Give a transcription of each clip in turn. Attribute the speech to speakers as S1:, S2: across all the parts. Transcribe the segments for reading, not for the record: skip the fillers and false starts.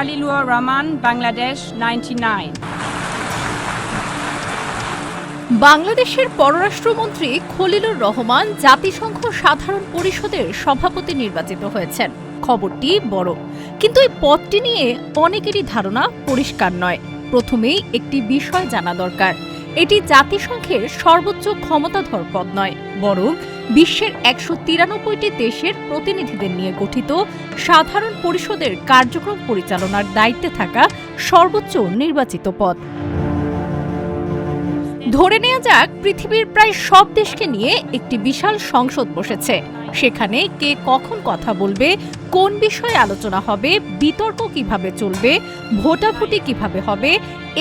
S1: Khalilur Rahman, Bangladesh, 99.
S2: বাংলাদেশের পররাষ্ট্রমন্ত্রী খলিলুর রহমান জাতিসংঘ সাধারণ পরিষদের সভাপতি নির্বাচিত হয়েছেন। খবরটি বড়, কিন্তু এই পদটি নিয়ে অনেকেরই ধারণা পরিষ্কার নয়। প্রথমেই একটি বিষয় জানা দরকার, এটি জাতিসংঘের সর্বোচ্চ ক্ষমতাধর পদ নয়, বরং বিশ্বের ১৯৩টি দেশের প্রতিনিধিদের নিয়ে গঠিত সাধারণ পরিষদের কার্যক্রম পরিচালনার দায়িত্বে থাকা সর্বোচ্চ নির্বাচিত পদ। ধরে নেওয়া যাক, পৃথিবীর প্রায় সব দেশকে নিয়ে একটি বিশাল সংসদ বসেছে। সেখানে কে কখন কথা বলবে, কোন বিষয়ে আলোচনা হবে, বিতর্ক কিভাবে চলবে, ভোটাভুটি কিভাবে হবে,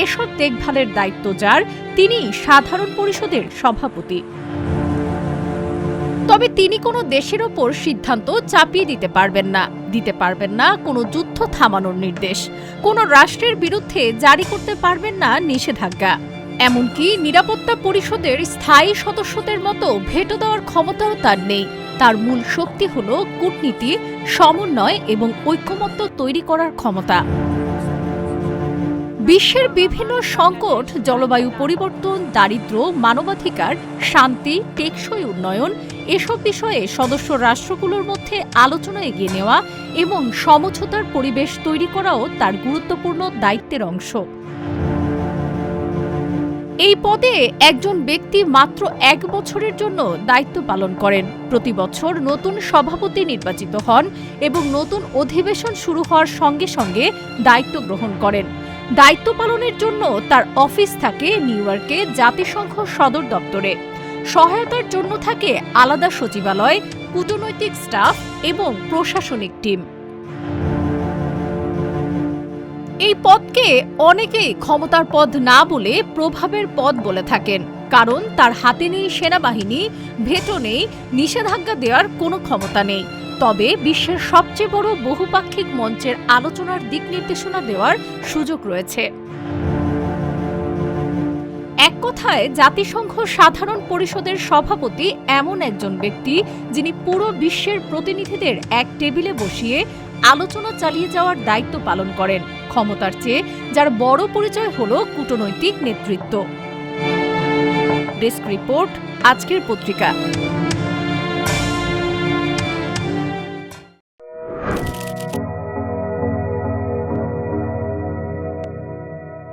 S2: এসব দেখভালের দায়িত্ব যার, তিনি সাধারণ পরিষদের সভাপতি। তবে তিনি কোনো দেশের ওপর সিদ্ধান্ত চাপিয়ে দিতে পারবেন না কোনো যুদ্ধ থামানোর নির্দেশ, কোনো রাষ্ট্রের বিরুদ্ধে জারি করতে পারবেন না নিষেধাজ্ঞা। এমনকি নিরাপত্তা পরিষদের স্থায়ী সদস্যদের মতো ভেটো দেওয়ার ক্ষমতাও তার নেই। তার মূল শক্তি হল কূটনীতি, সমন্বয় এবং ঐক্যমত্য তৈরি করার ক্ষমতা। বিশ্বের বিভিন্ন সংকট, জলবায়ু পরিবর্তন, দারিদ্র্য, মানবাধিকার, শান্তি, টেকসই উন্নয়ন এসব বিষয়ে সদস্য রাষ্ট্রগুলোর মধ্যে আলোচনা এগিয়ে নেওয়া এবং সমঝোতার পরিবেশ তৈরি করাও তার গুরুত্বপূর্ণ দায়িত্বের অংশ। এই পদে একজন ব্যক্তি মাত্র ১ বছরের জন্য দায়িত্ব পালন করেন। প্রতি বছর নতুন সভাপতি নির্বাচিত হন এবং নতুন অধিবেশন শুরু হওয়ার সঙ্গে সঙ্গে দায়িত্ব গ্রহণ করেন। দায়িত্ব পালনের জন্য তার অফিস থাকে নিউ ইয়র্কে জাতিসংঘ সদর দপ্তরে। সহায়তার জন্য থাকে আলাদা সচিবালয়, কূটনৈতিক স্টাফ এবং প্রশাসনিক টিম। এই পদকে অনেকেই ক্ষমতার পদ না বলে প্রভাবের পদ বলে থাকেন, কারণ তার হাতে নেই সেনাবাহিনী, ভেটো নেই, নিষেধাজ্ঞা দেওয়ার কোনো ক্ষমতা নেই। তবে বিশ্বের সবচেয়ে বড় বহুপাক্ষিক মঞ্চের আলোচনার দিক নির্দেশনা দেওয়ার সুযোগ রয়েছে। এক কথায়, জাতিসংঘ সাধারণ পরিষদের সভাপতি এমন একজন ব্যক্তি যিনি পুরো বিশ্বের প্রতিনিধিদের এক টেবিলে বসিয়ে আলোচনা চালিয়ে যাওয়ার দায়িত্ব পালন করেন। ক্ষমতার চেয়ে যার বড় পরিচয় হল কূটনৈতিক নেতৃত্ব। ডেস্ক রিপোর্ট, আজকের পত্রিকা।